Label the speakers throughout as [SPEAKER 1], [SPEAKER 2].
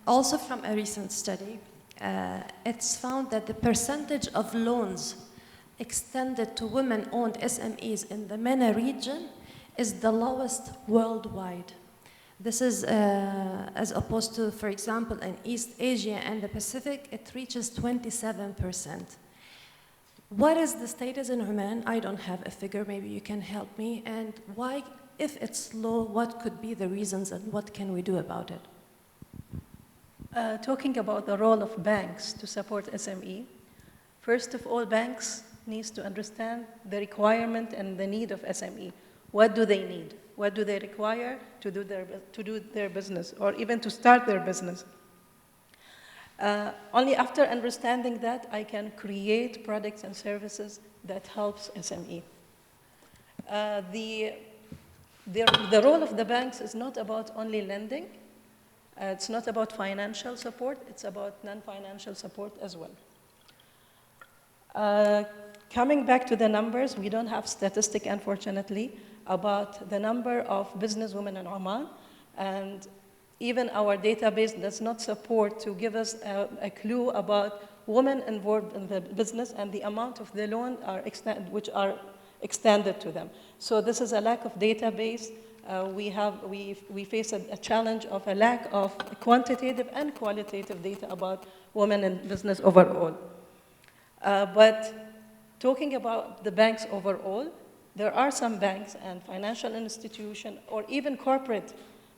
[SPEAKER 1] Also from a recent study, it's found that the percentage of loans extended to women-owned SMEs in the MENA region is the lowest worldwide. This is as opposed to, for example, in East Asia and the Pacific, it reaches 27%. What is the status in Oman? I don't have a figure, maybe you can help me. And why, if it's low, what could be the reasons and what can we do about it?
[SPEAKER 2] Talking about the role of banks to support SME, first of all, banks need to understand the requirement and the need of SME. What do they need? What do they require to do their business or even to start their business? Only after understanding that, I can create products and services that helps SME. The role of the banks is not about only lending. It's not about financial support. It's about non-financial support as well. Coming back to the numbers, we don't have statistic, unfortunately, about the number of businesswomen in Oman. And even our database does not support to give us a clue about women involved in the business and the amount of the loan which are extended to them. So this is a lack of database. We face a challenge of a lack of quantitative and qualitative data about women in business overall. But talking about the banks overall, there are some banks and financial institutions or even corporate,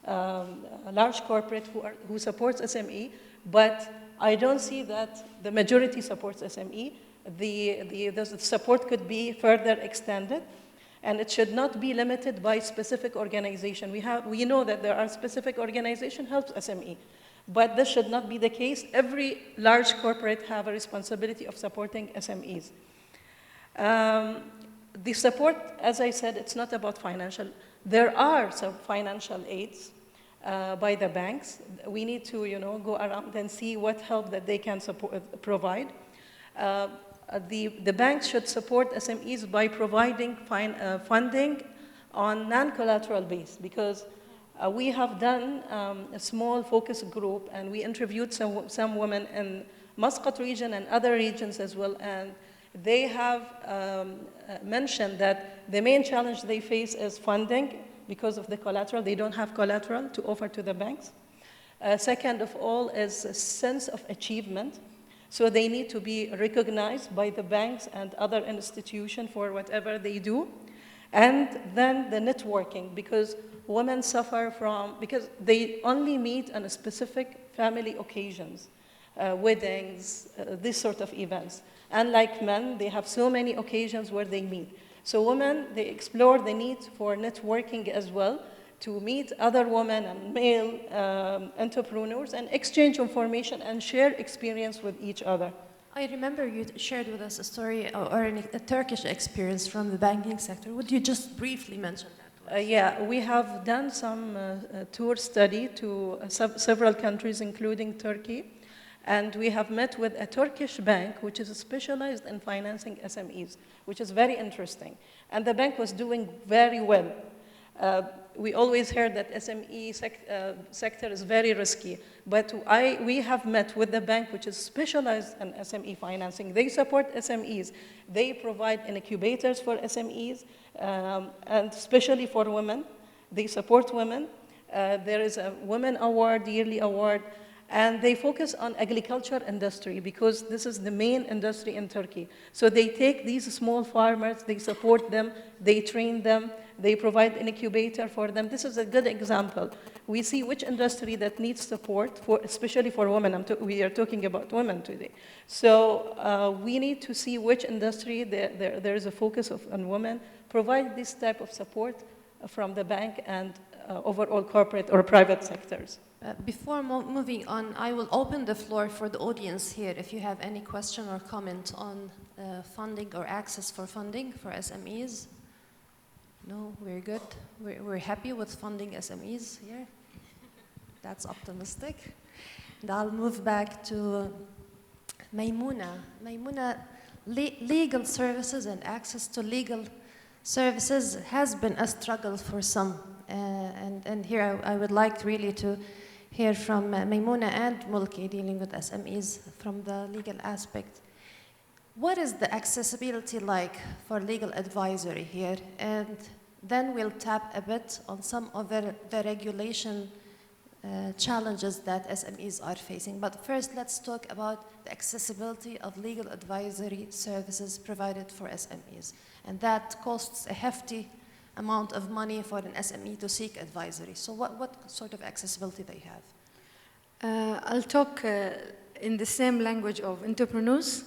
[SPEAKER 2] large corporate who supports SME, but I don't see that the majority supports SME. The support could be further extended, and it should not be limited by specific organization. We know that there are specific organizations help SME, but this should not be the case. Every large corporate have a responsibility of supporting SMEs. The support, as I said, it's not about financial. There are some financial aids by the banks. We need to, go around and see what help that they can provide. The banks should support SMEs by providing funding on non-collateral base, because we have done a small focus group and we interviewed some women in Muscat region and other regions as well, and they have mentioned that the main challenge they face is funding because of the collateral. They don't have collateral to offer to the banks. Second of all is a sense of achievement. So they need to be recognized by the banks and other institutions for whatever they do. And then the networking, because women suffer because they only meet on a specific family occasions, weddings, this sort of events. Unlike men, they have so many occasions where they meet. So women, they explore the need for networking as well, to meet other women and male entrepreneurs and exchange information and share experience with each other.
[SPEAKER 1] I remember you shared with us a story or a Turkish experience from the banking sector. Would you just briefly mention that?
[SPEAKER 2] Yeah, we have done some tour study to several countries, including Turkey. And we have met with a Turkish bank, which is specialized in financing SMEs, which is very interesting. And the bank was doing very well. We always heard that SME sector is very risky, but we have met with the bank, which is specialized in SME financing. They support SMEs. They provide incubators for SMEs, and especially for women. They support women. There is a Women Award, yearly award, and they focus on agriculture industry because this is the main industry in Turkey. So they take these small farmers, they support them, they train them, they provide an incubator for them. This is a good example. We see which industry that needs support, especially for women. We are talking about women today. So we need to see which industry there is a focus on women, provide this type of support from the bank and overall corporate or private sectors.
[SPEAKER 1] Before moving on, I will open the floor for the audience here. If you have any question or comment on funding or access for funding for SMEs. No, we're good. We're happy with funding SMEs here. That's optimistic. And I'll move back to Maimouna. Maimouna, legal services and access to legal services has been a struggle for some. And here I would like really to hear from Maimouna and Mulki dealing with SMEs from the legal aspect. What is the accessibility like for legal advisory here? And then we'll tap a bit on some of the regulation challenges that SMEs are facing. But first, let's talk about the accessibility of legal advisory services provided for SMEs. And that costs a hefty amount of money for an SME to seek advisory. So what sort of accessibility they have?
[SPEAKER 3] I'll talk in the same language of entrepreneurs.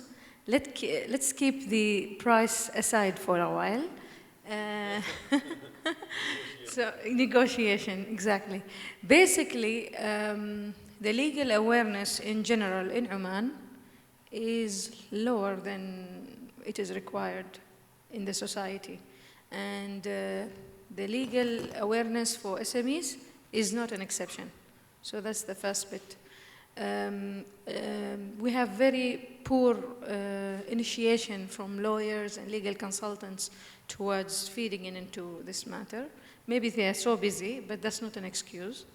[SPEAKER 3] Let's keep the price aside for a while. So, negotiation, exactly. Basically, the legal awareness in general in Oman is lower than it is required in the society. And the legal awareness for SMEs is not an exception. So that's the first bit. We have very poor initiation from lawyers and legal consultants towards feeding into this matter. Maybe they are so busy, but that's not an excuse.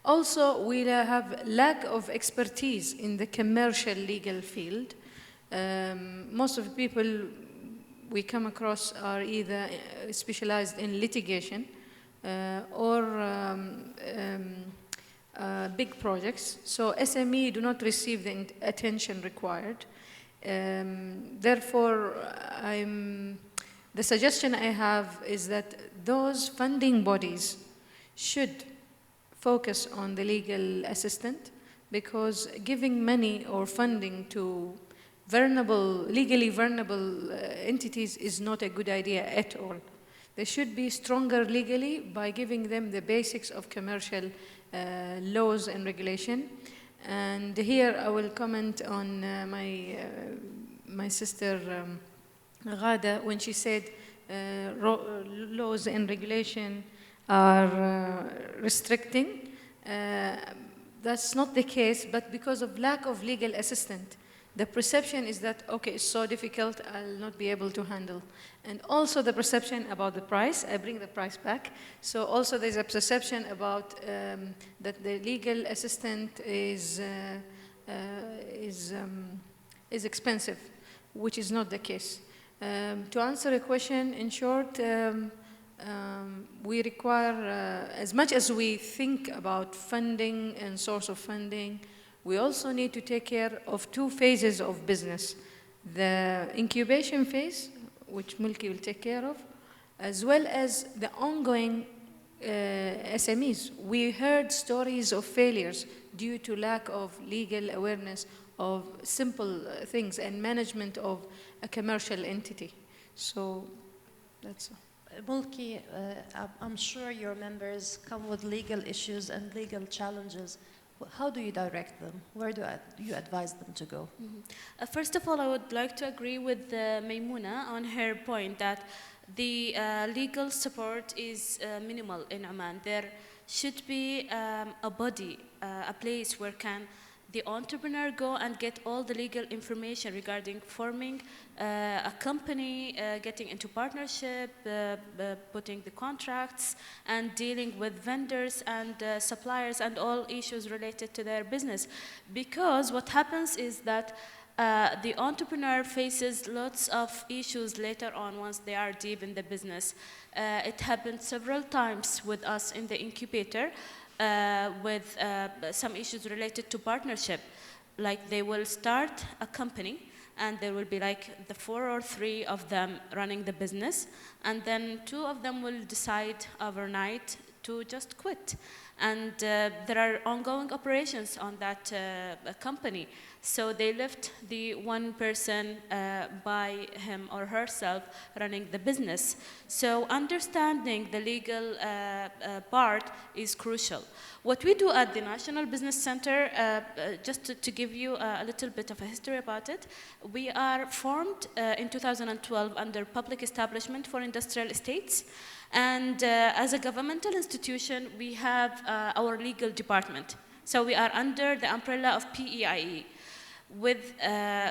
[SPEAKER 3] Also, we have lack of expertise in the commercial legal field. Most of the people we come across are either specialized in litigation or big projects. So SME do not receive the attention required. Therefore, the suggestion I have is that those funding bodies should focus on the legal assistant, because giving money or funding to legally vulnerable entities is not a good idea at all. They should be stronger legally by giving them the basics of commercial laws and regulation. And here I will comment on my sister Ghada when she said laws and regulation are restricting. That's not the case, but because of lack of legal assistant, the perception is that, okay, it's so difficult, I'll not be able to handle. And also the perception about the price, I bring the price back. So also there's a perception about that the legal assistant is expensive, which is not the case. To answer a question, in short, we require, as much as we think about funding and source of funding, we also need to take care of two phases of business. The incubation phase, which Mulki will take care of, as well as the ongoing SMEs. We heard stories of failures due to lack of legal awareness of simple things and management of a commercial entity. So that's all.
[SPEAKER 1] Mulki, I'm sure your members come with legal issues and legal challenges. How do you direct them? Where do you advise them to go?
[SPEAKER 4] Mm-hmm. First of all, I would like to agree with Maimouna on her point that the legal support is minimal in Oman. There should be a body, a place where can the entrepreneur go and get all the legal information regarding forming a company, getting into partnership, putting the contracts, and dealing with vendors and suppliers and all issues related to their business. Because what happens is that the entrepreneur faces lots of issues later on once they are deep in the business. It happened several times with us in the incubator. With some issues related to partnership. Like they will start a company and there will be like the 4 or 3 of them running the business, and then 2 of them will decide overnight to just quit. And there are ongoing operations on that company. So they left the one person by him or herself running the business. So understanding the legal part is crucial. What we do at the National Business Center, just to give you a little bit of a history about it, we are formed in 2012 under Public Establishment for Industrial Estates. And as a governmental institution, we have our legal department. So we are under the umbrella of PEIE. With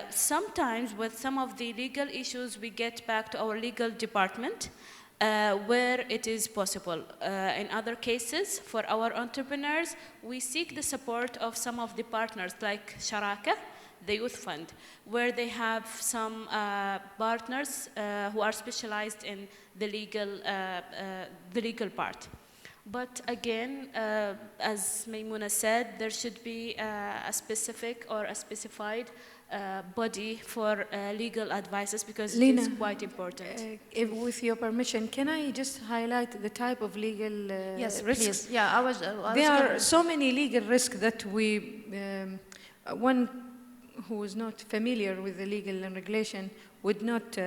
[SPEAKER 4] sometimes with some of the legal issues, we get back to our legal department. where it is possible. In other cases, for our entrepreneurs, we seek the support of some of the partners like Sharaka, the youth fund, where they have some partners who are specialized in the legal part. But again, as Maimuna said, there should be a specific or a specified body for legal advices, because it is quite important.
[SPEAKER 3] If, with your permission, can I just highlight the type of legal
[SPEAKER 1] Yes,
[SPEAKER 3] risks?
[SPEAKER 1] please. Yeah, I was
[SPEAKER 3] There are so many legal risks that we, one who is not familiar with the legal and regulation would not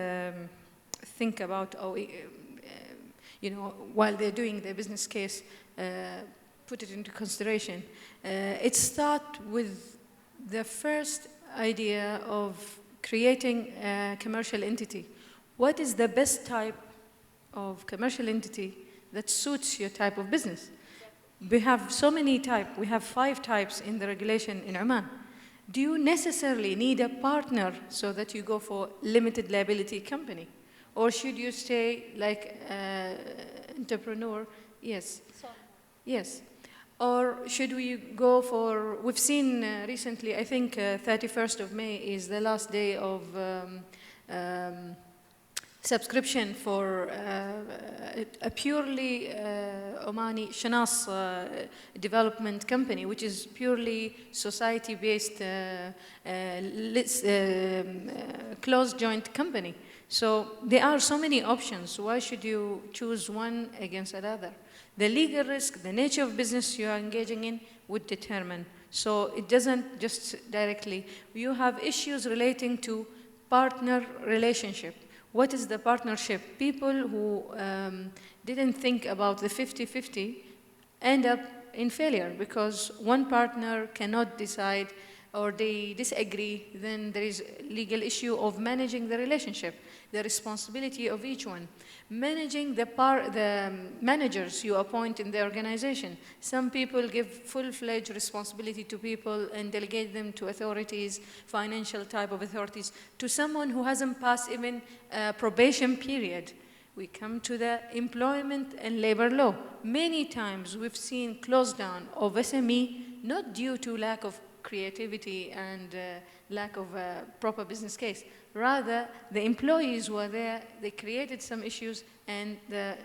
[SPEAKER 3] think about, you know, while they're doing their business case, put it into consideration. It starts with the first idea of creating a commercial entity. What is the best type of commercial entity that suits your type of business? We have so many types. We have 5 types in the regulation in Oman. Do you necessarily need a partner so that you go for limited liability company? Or should you stay like entrepreneur? Yes. Yes. Or should we go for, we've seen recently, I think 31st of May is the last day of subscription for a purely Omani Shanas development company, which is purely society-based closed joint company. So there are so many options. Why should you choose one against another? The legal risk, the nature of business you are engaging in would determine. So it doesn't just directly. You have issues relating to partner relationship. What is the partnership? People who didn't think about the 50-50 end up in failure because one partner cannot decide or they disagree, then there is legal issue of managing the relationship, the responsibility of each one. Managing the managers you appoint in the organization. Some people give full-fledged responsibility to people and delegate them to authorities, financial type of authorities, to someone who hasn't passed even a probation period. We come to the employment and labor law. Many times we've seen close down of SME, not due to lack of creativity and lack of a proper business case. Rather, the employees were there, they created some issues, and the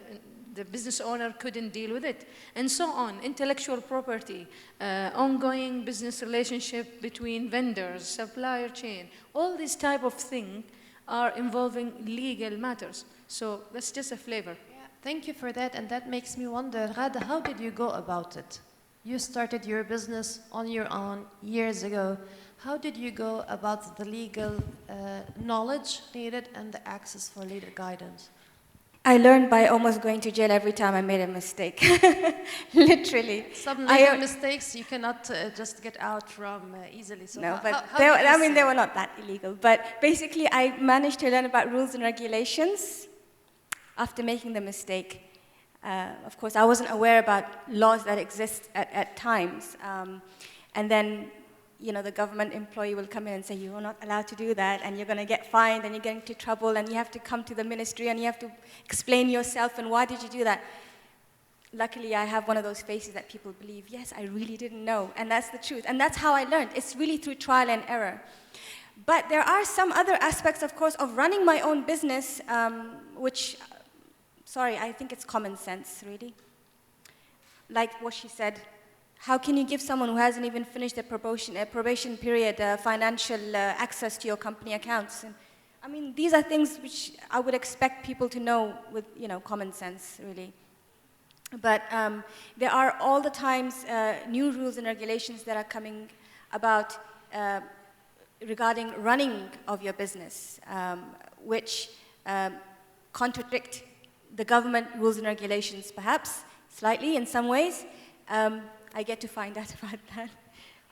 [SPEAKER 3] business owner couldn't deal with it. And so on, intellectual property, ongoing business relationship between vendors, supplier chain, all these type of things are involving legal matters. So that's just a flavor.
[SPEAKER 1] Yeah, thank you for that, and that makes me wonder, Ghada, how did you go about it? You started your business on your own years ago. How did you go about the legal knowledge needed and the access for legal guidance?
[SPEAKER 5] I learned by almost going to jail every time I made a mistake. Literally.
[SPEAKER 1] Some legal mistakes you cannot just get out from easily. So
[SPEAKER 5] no, but they were not that illegal. But basically, I managed to learn about rules and regulations after making the mistake. Of course, I wasn't aware about laws that exist at times. And then, you know, the government employee will come in and say, you're not allowed to do that, and you're going to get fined, and you're getting into trouble, and you have to come to the ministry, and you have to explain yourself, and why did you do that? Luckily, I have one of those faces that people believe, yes, I really didn't know, and that's the truth. And that's how I learned. It's really through trial and error. But there are some other aspects, of course, of running my own business, which, sorry, I think it's common sense, really. Like what she said, how can you give someone who hasn't even finished their probation period financial access to your company accounts? And, I mean, these are things which I would expect people to know with, you know, common sense, really. But there are all the times new rules and regulations that are coming about regarding running of your business, which contradict the government rules and regulations, perhaps, slightly in some ways. I get to find out about that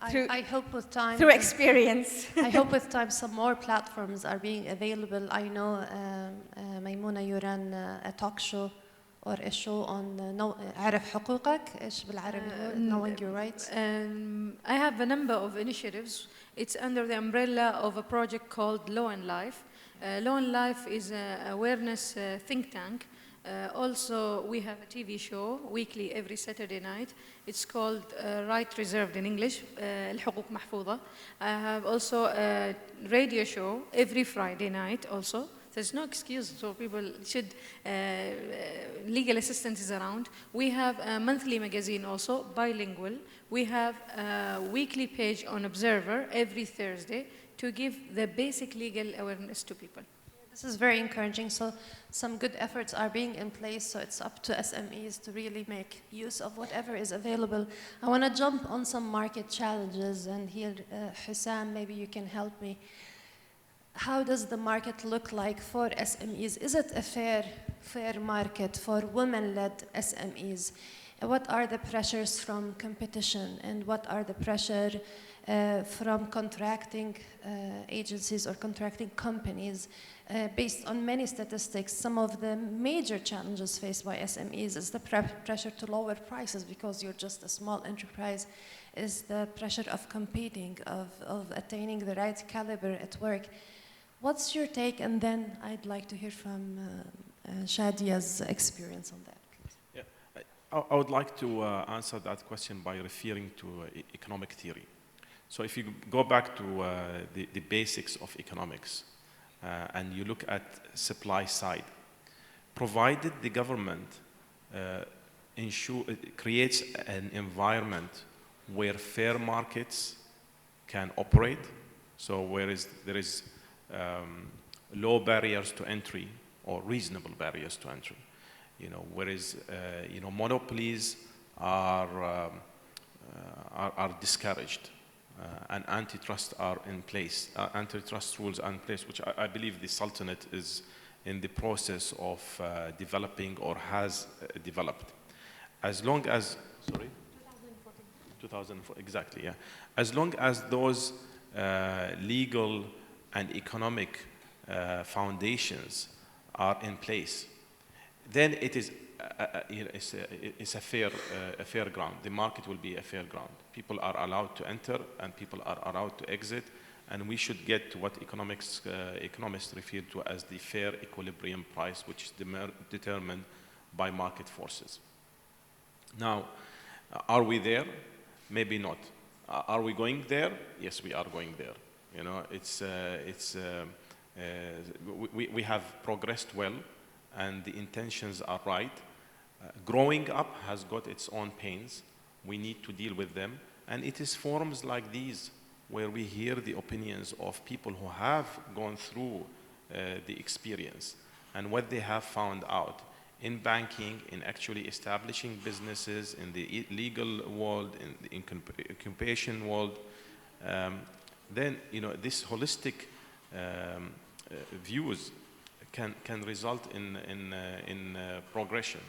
[SPEAKER 1] I hope with time.
[SPEAKER 5] through experience.
[SPEAKER 1] I hope with time some more platforms are being available. I know, Maimuna, you ran a talk show or a show on عرف حقوقك إيش بالعربي knowing your rights.
[SPEAKER 3] I have a number of initiatives. It's under the umbrella of a project called Law and Life. Law and Life is an awareness think tank Also, we have a TV show weekly every Saturday night. It's called Right Reserved in English, الحقوق محفوظة. I have also a radio show every Friday night also. There's no excuse, so people should, legal assistance is around. We have a monthly magazine also, bilingual. We have a weekly page on Observer every Thursday to give the basic legal awareness to people.
[SPEAKER 1] This is very encouraging. So some good efforts are being in place. So it's up to SMEs to really make use of whatever is available. I want to jump on some market challenges. And here, Hussam, maybe you can help me. How does the market look like for SMEs? Is it a fair market for women-led SMEs? What are the pressures from competition? And what are the pressure from contracting agencies or contracting companies? Based on many statistics, some of the major challenges faced by SMEs is the pressure to lower prices because you're just a small enterprise, is the pressure of competing, of attaining the right caliber at work. What's your take? And then I'd like to hear from Shadia's experience on that.
[SPEAKER 6] Yeah, I would like to answer that question by referring to economic theory. So if you go back to the basics of economics, and you look at supply side, provided the government creates an environment where fair markets can operate, so where there is low barriers to entry or reasonable barriers to entry, whereas monopolies are discouraged. And antitrust are in place. Antitrust rules are in place, which I believe the Sultanate is in the process of developing or has developed. As long as, sorry? 2004, exactly, yeah. As long as those legal and economic foundations are in place, then it is it's a fair ground. The market will be a fair ground. People are allowed to enter and people are allowed to exit, and we should get to what economists refer to as the fair equilibrium price, which is determined by market forces. Now, are we there? Maybe not. Are we going there? Yes, we are going there. We have progressed well, and the intentions are right. Growing up has got its own pains. We need to deal with them. And it is forums like these where we hear the opinions of people who have gone through the experience and what they have found out in banking, in actually establishing businesses, in the legal world, in the incubation world. Then, this holistic views can result in progression.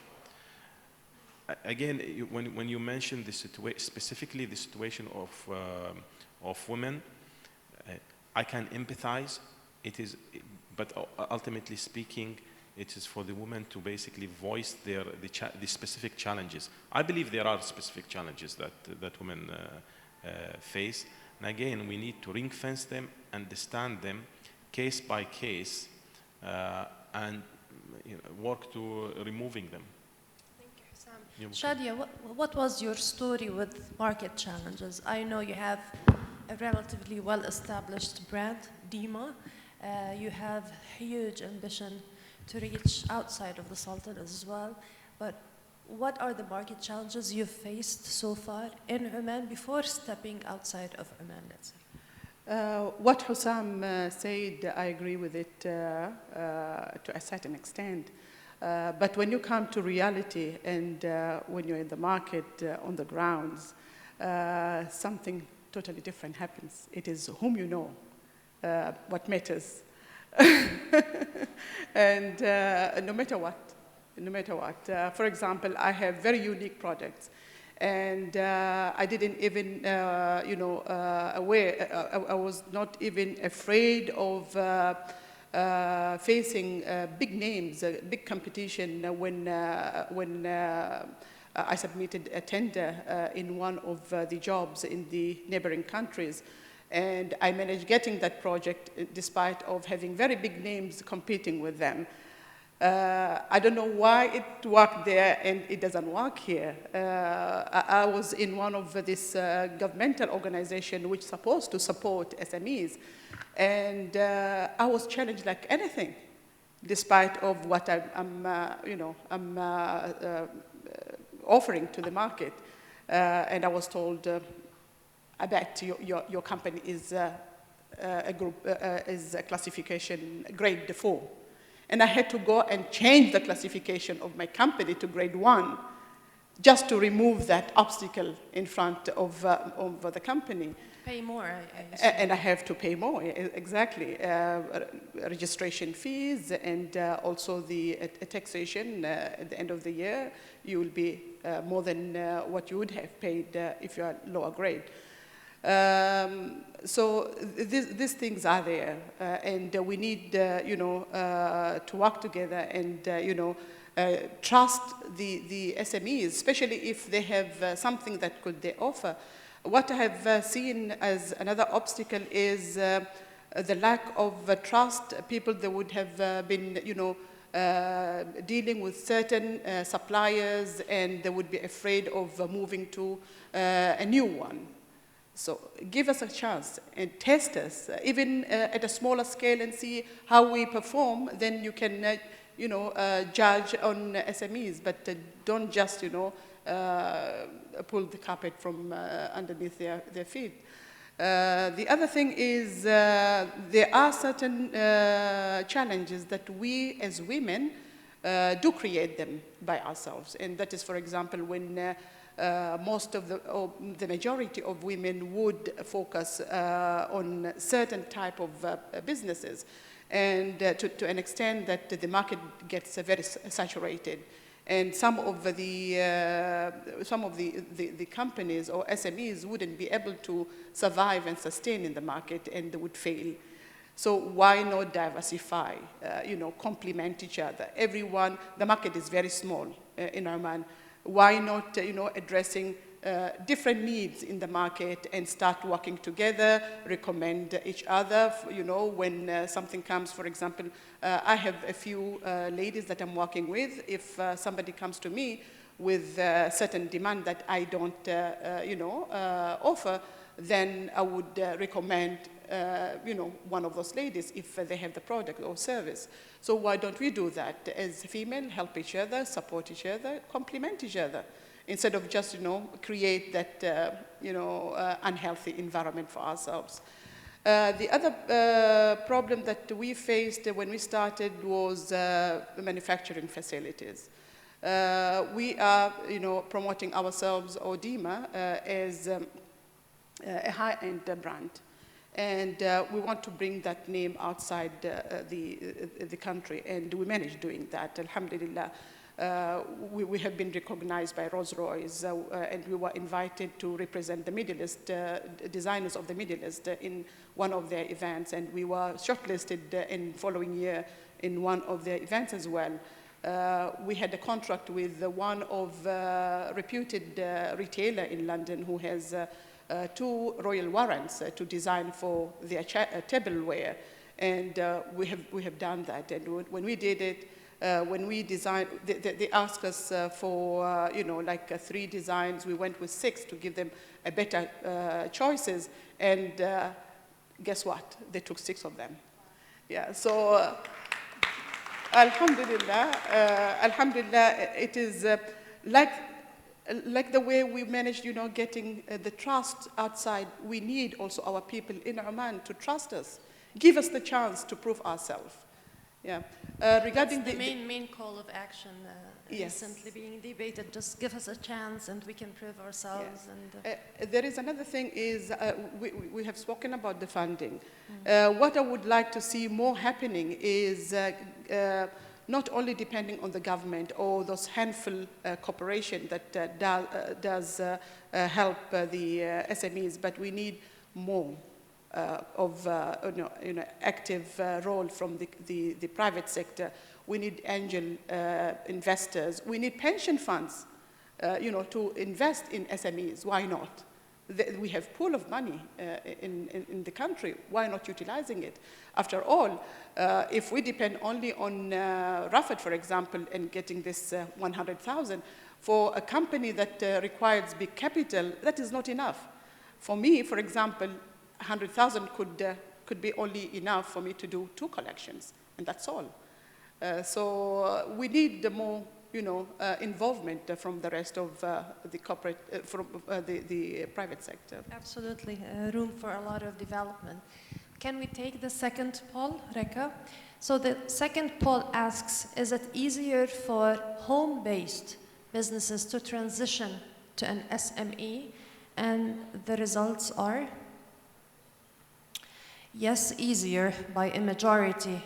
[SPEAKER 6] Again, when you mention the specifically the situation of women, I can empathize. But ultimately speaking, it is for the women to basically voice the specific challenges. I believe there are specific challenges that women face. And again, we need to ring fence them, understand them, case by case, and work to removing them.
[SPEAKER 1] Shadia, what was your story with market challenges? I know you have a relatively well-established brand, Dima. You have huge ambition to reach outside of the Sultan as well. But what are the market challenges you've faced so far in Oman before stepping outside of Oman, let's say?
[SPEAKER 7] What Hussam said, I agree with it to a certain extent. But when you come to reality and when you're in the market on the grounds, something totally different happens. It is whom you know, what matters. And no matter what. For example, I have very unique projects. And I didn't even, aware, I was not even afraid of facing big names, big competition when I submitted a tender in one of the jobs in the neighboring countries. And I managed getting that project despite of having very big names competing with them. I don't know why it worked there and it doesn't work here. I was in one of this governmental organization which is supposed to support SMEs, and I was challenged like anything, despite of what I'm offering to the market. And I was told, I bet your company is is a classification grade 4. And I had to go and change the classification of my company to grade 1 just to remove that obstacle in front of the company.
[SPEAKER 1] Pay more, I assume.
[SPEAKER 7] And I have to pay more, exactly. Registration fees and also the taxation at the end of the year, you will be more than what you would have paid if you are lower grade. So these things are there, and we need, to work together and, trust the SMEs, especially if they have something that could they offer. What I have seen as another obstacle is the lack of trust. People that would have been, dealing with certain suppliers, and they would be afraid of moving to a new one. So give us a chance and test us, even at a smaller scale, and see how we perform. Then you can, judge on SMEs, but don't just, pull the carpet from underneath their feet. The other thing is there are certain challenges that we as women do create them by ourselves. And that is, for example, when most of the majority of women would focus on certain type of businesses, and to an extent that the market gets very saturated, and some of the companies or SMEs wouldn't be able to survive and sustain in the market, and they would fail. So why not diversify? Complement each other. Everyone, the market is very small in Oman. Why not, addressing different needs in the market and start working together, recommend each other, when something comes. For example, I have a few ladies that I'm working with. If somebody comes to me with a certain demand that I don't, offer, then I would recommend one of those ladies if they have the product or service. So why don't we do that? As female, help each other, support each other, complement each other, instead of just, create that, unhealthy environment for ourselves. The other problem that we faced when we started was manufacturing facilities. We are, promoting ourselves, or DIMA, as a high-end brand. And we want to bring that name outside the country, and we managed doing that, alhamdulillah. We have been recognized by Rolls-Royce, and we were invited to represent the Middle East, designers of the Middle East in one of their events, and we were shortlisted in following year in one of their events as well. We had a contract with one of reputed retailer in London who has 2 royal warrants to design for their tableware, and we have done that. And when we did it, when we designed, they asked us for 3 designs. We went with 6 to give them a better choices, and guess what? They took 6 of them. Yeah. So alhamdulillah, it is like the way we managed, getting the trust outside. We need also our people in Oman to trust us, give us the chance to prove ourselves. Yeah. Regarding
[SPEAKER 1] the main call of action
[SPEAKER 7] yes.
[SPEAKER 1] recently being debated. Just give us a chance, and we can prove ourselves.
[SPEAKER 7] Yes. And there is another thing is we have spoken about the funding. What I would like to see more happening is not only depending on the government or those handful corporation that does help the SMEs, but we need more of active role from the private sector. We need angel investors. We need pension funds, to invest in SMEs. Why not? We have pool of money in the country. Why not utilizing it? After all, if we depend only on Rafat, for example, and getting this 100,000, for a company that requires big capital, that is not enough. For me, for example, 100,000 could be only enough for me to do 2 collections, and that's all. So we need more, involvement from the rest of the corporate, from the private sector.
[SPEAKER 1] Absolutely, room for a lot of development. Can we take the second poll, Reka? So the second poll asks, is it easier for home-based businesses to transition to an SME? And the results are yes, easier by a majority.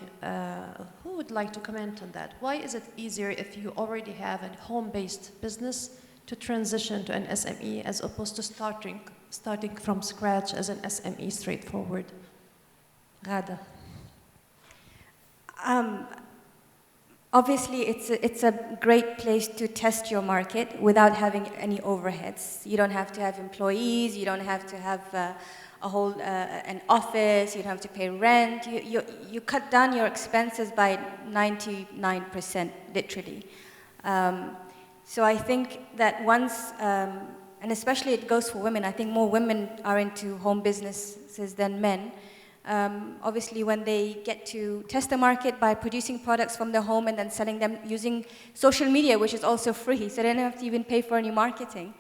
[SPEAKER 1] Who would like to comment on that? Why is it easier if you already have a home-based business to transition to an SME as opposed to starting from scratch as an SME straightforward? Ghada.
[SPEAKER 5] Obviously, it's a great place to test your market without having any overheads. You don't have to have employees. You don't have to have a whole an office. You don't have to pay rent. You cut down your expenses by 99%, literally. So I think that once, and especially it goes for women. I think more women are into home businesses than men. Obviously, when they get to test the market by producing products from their home and then selling them using social media, which is also free, so they don't have to even pay for any marketing,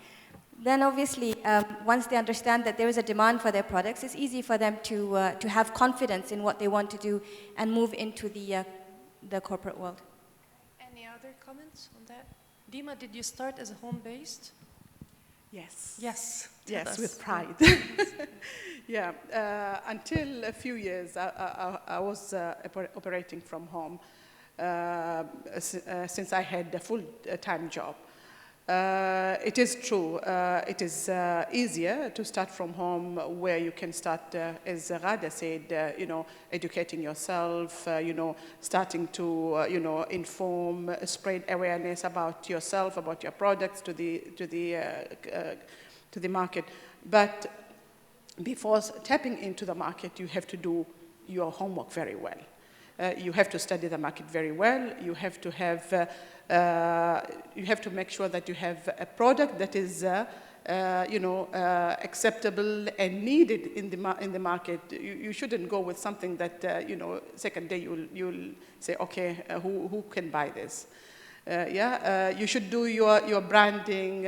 [SPEAKER 5] then obviously, once they understand that there is a demand for their products, it's easy for them to have confidence in what they want to do and move into the corporate world.
[SPEAKER 1] Any other comments on that? Dima, did you start as a home-based?
[SPEAKER 7] Yes.
[SPEAKER 1] Yes.
[SPEAKER 7] Yes, with pride. Yeah, until a few years, I was operating from home since I had a full-time job. It is true. It is easier to start from home, where you can start, as Ghada said, educating yourself, starting to, inform, spread awareness about yourself, about your products to the market. But before tapping into the market, you have to do your homework very well. You have to study the market very well. You have to have, you have to make sure that you have a product that is, acceptable and needed in the market. You shouldn't go with something that, second day you'll say, okay, who can buy this? You should do your branding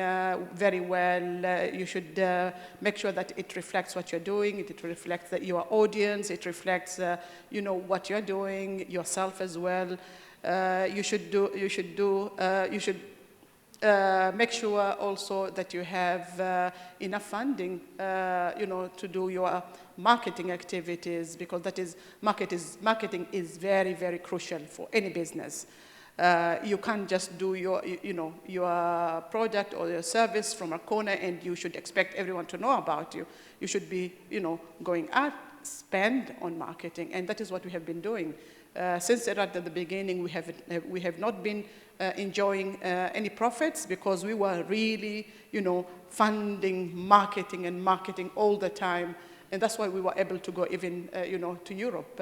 [SPEAKER 7] very well. You should make sure that it reflects what you're doing. It reflects your audience. It reflects, what you're doing, yourself as well. You should make sure also that you have enough funding, to do your marketing activities, because marketing is very, very crucial for any business. You can't just do your product or your service from a corner and you should expect everyone to know about you. You should be, going out, spend on marketing, and that is what we have been doing. Since at the beginning, we have not been enjoying any profits because we were really, funding marketing and marketing all the time, and that's why we were able to go even, to Europe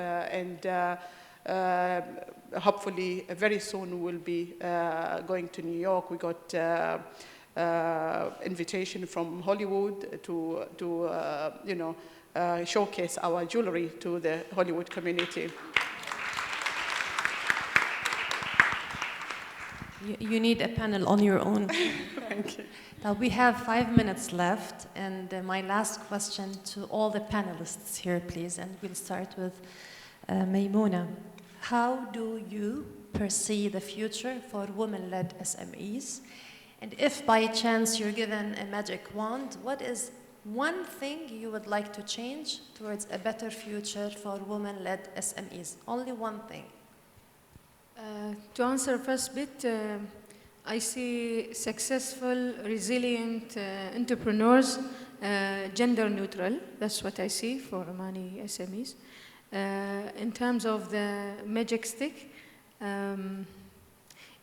[SPEAKER 7] hopefully very soon we'll be going to New York. We got invitation from Hollywood to showcase our jewelry to the Hollywood community.
[SPEAKER 1] You need a panel on your own.
[SPEAKER 7] Thank you.
[SPEAKER 1] Now we have 5 minutes left, and my last question to all the panelists here, please, and we'll start with Maimouna. How do you perceive the future for women-led SMEs? And if by chance you're given a magic wand, what is one thing you would like to change towards a better future for women-led SMEs? Only one thing.
[SPEAKER 3] To answer first bit, I see successful, resilient entrepreneurs, gender neutral. That's what I see for Omani SMEs. In terms of the magic stick,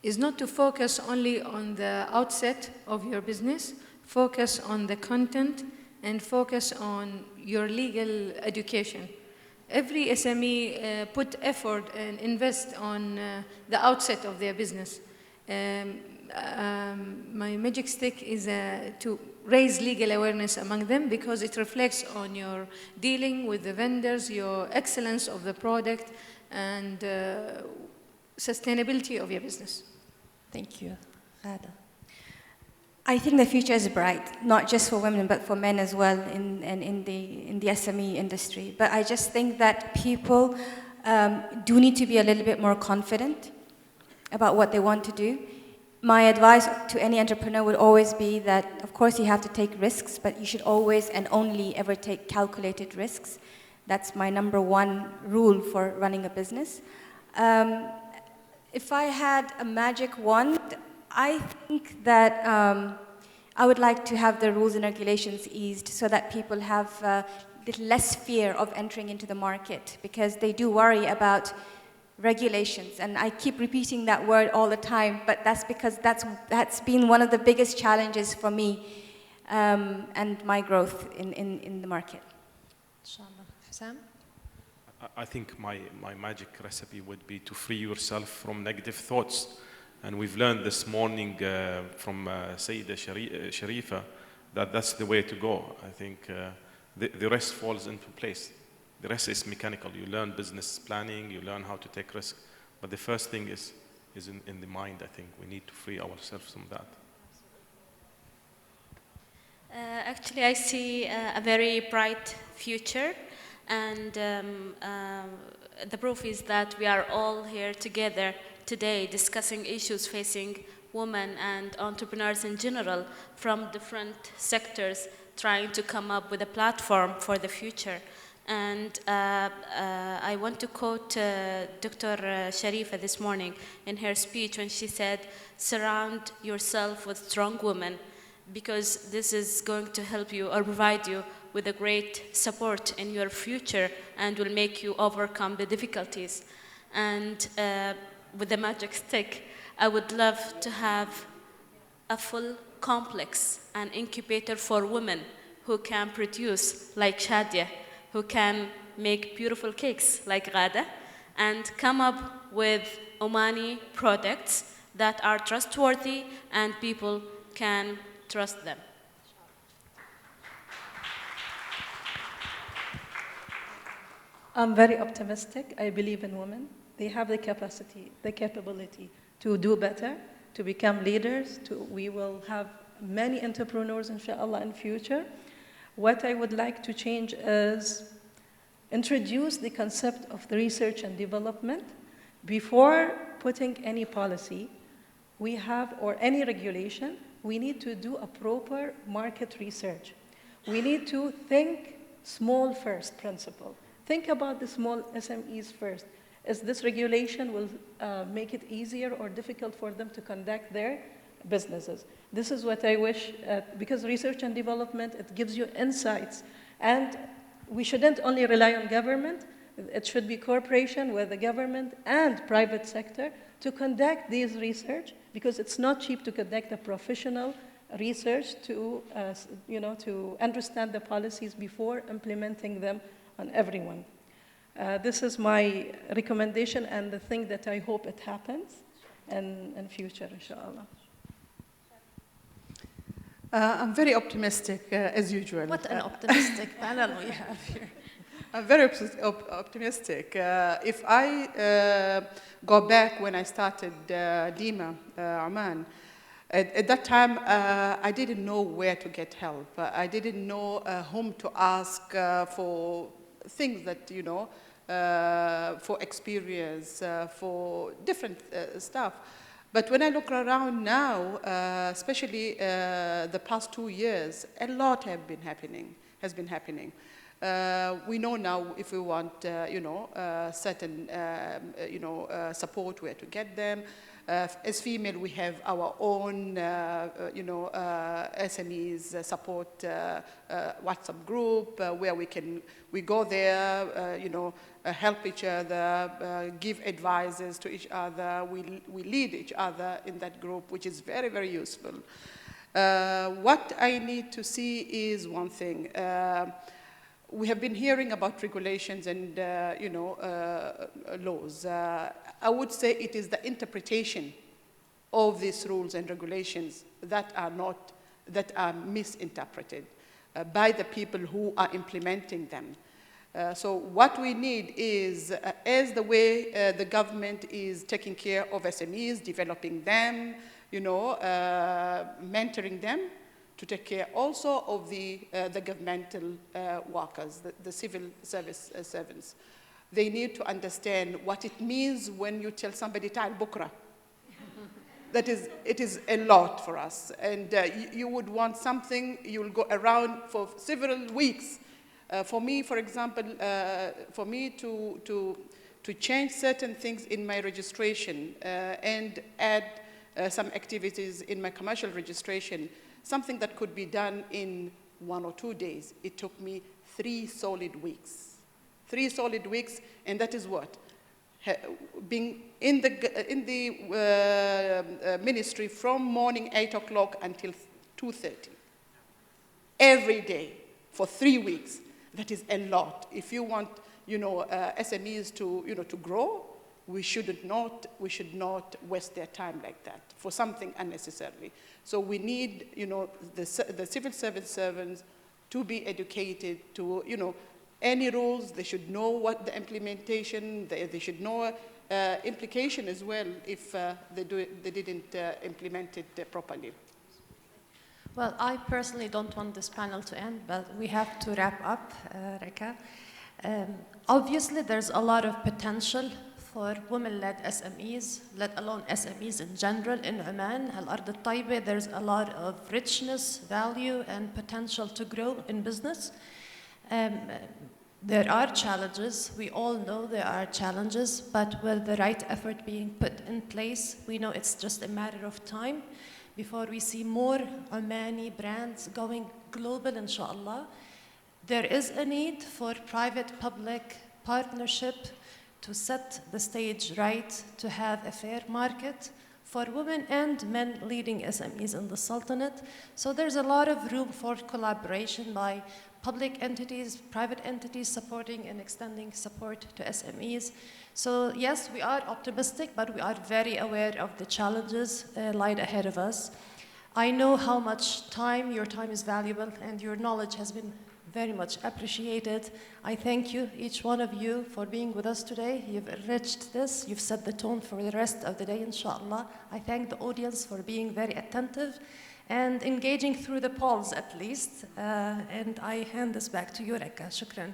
[SPEAKER 3] is not to focus only on the outset of your business, focus on the content and focus on your legal education. Every SME put effort and invest on the outset of their business. My magic stick is to raise legal awareness among them, because it reflects on your dealing with the vendors, your excellence of the product, and sustainability of your business.
[SPEAKER 1] Thank you. Ghada.
[SPEAKER 5] I think the future is bright, not just for women, but for men as well in the SME industry. But I just think that people do need to be a little bit more confident about what they want to do. My advice to any entrepreneur would always be that, of course, you have to take risks, but you should always and only ever take calculated risks. That's my #1 rule for running a business. If I had a magic wand, I think that I would like to have the rules and regulations eased so that people have a little less fear of entering into the market, because they do worry about regulations. And I keep repeating that word all the time, but that's because that's been one of the biggest challenges for me and my growth in the market.
[SPEAKER 1] Inshallah. Hussam?
[SPEAKER 6] I think my magic recipe would be to free yourself from negative thoughts. And we've learned this morning from Sayyida Sharifa that that's the way to go. I think the rest falls into place. The rest is mechanical. You learn business planning, you learn how to take risks. But the first thing is in the mind, I think. We need to free ourselves from that.
[SPEAKER 4] Actually, I see a very bright future, and the proof is that we are all here together today discussing issues facing women and entrepreneurs in general from different sectors, trying to come up with a platform for the future. And I want to quote Dr. Sharifa this morning in her speech when she said, "Surround yourself with strong women, because this is going to help you or provide you with a great support in your future and will make you overcome the difficulties." And with the magic stick, I would love to have a full complex, an incubator for women who can produce like Shadia, who can make beautiful cakes like Ghada, and come up with Omani products that are trustworthy and people can trust them.
[SPEAKER 2] I'm very optimistic. I believe in women. They have the capacity, the capability to do better, to become leaders. We will have many entrepreneurs, inshallah, in future. What I would like to change is introduce the concept of the research and development. Before putting any policy we have or any regulation, we need to do a proper market research. We need to think small first principle. Think about the small SMEs first. Is this regulation will make it easier or difficult for them to conduct their businesses? This is what I wish, because research and development, it gives you insights. And we shouldn't only rely on government. It should be cooperation with the government and private sector to conduct these research, because it's not cheap to conduct a professional research to, to understand the policies before implementing them on everyone. This is my recommendation and the thing that I hope it happens in future, inshallah.
[SPEAKER 7] I'm very optimistic, as usual.
[SPEAKER 1] What an optimistic panel we have here.
[SPEAKER 7] I'm very optimistic. If I go back when I started Dima, Oman, at that time, I didn't know where to get help. I didn't know whom to ask for things that, for experience, for different stuff. But when I look around now, especially the past 2 years, a lot has been happening. We know now if we want, certain, support, where to get them. As female, we have our own, SMEs support WhatsApp group where we go there, help each other, give advices to each other. We lead each other in that group, which is very, very useful. What I need to see is one thing. We have been hearing about regulations and laws. I would say it is the interpretation of these rules and regulations that are misinterpreted by the people who are implementing them. So what we need is, as the way the government is taking care of SMEs, developing them, mentoring them, to take care also of the governmental workers, the civil service servants. They need to understand what it means when you tell somebody, ta'al bukra. It is a lot for us. And you would want something, you will go around for several weeks. For me, for example, for me to change certain things in my registration and add some activities in my commercial registration, something that could be done in 1 or 2 days, it took me 3 solid weeks. 3 solid weeks, and that is what? Being in the ministry from morning 8 o'clock until 2:30. Every day for 3 weeks. That is a lot. If you want, SMEs to grow, we should not waste their time like that for something unnecessarily. So we need, the civil service servants to be educated to, any rules. They should know what the implementation. They should know implication as well if they didn't implement it properly.
[SPEAKER 1] Well, I personally don't want this panel to end, but we have to wrap up, Reka. Obviously, there's a lot of potential for women-led SMEs, let alone SMEs in general in Oman. Al-Ard al-Tayyiba, there's a lot of richness, value, and potential to grow in business. There are challenges. We all know there are challenges, but with the right effort being put in place, we know it's just a matter of time before we see more Omani brands going global, inshallah. There is a need for private-public partnership to set the stage right, to have a fair market for women and men leading SMEs in the Sultanate. So there's a lot of room for collaboration by public entities, private entities supporting and extending support to SMEs. So yes, we are optimistic, but we are very aware of the challenges lying ahead of us. I know how much your time is valuable, and your knowledge has been very much appreciated. I thank you, each one of you, for being with us today. You've enriched this. You've set the tone for the rest of the day, inshallah. I thank the audience for being very attentive and engaging through the polls, at least. And I hand this back to you, Reka. Shukran.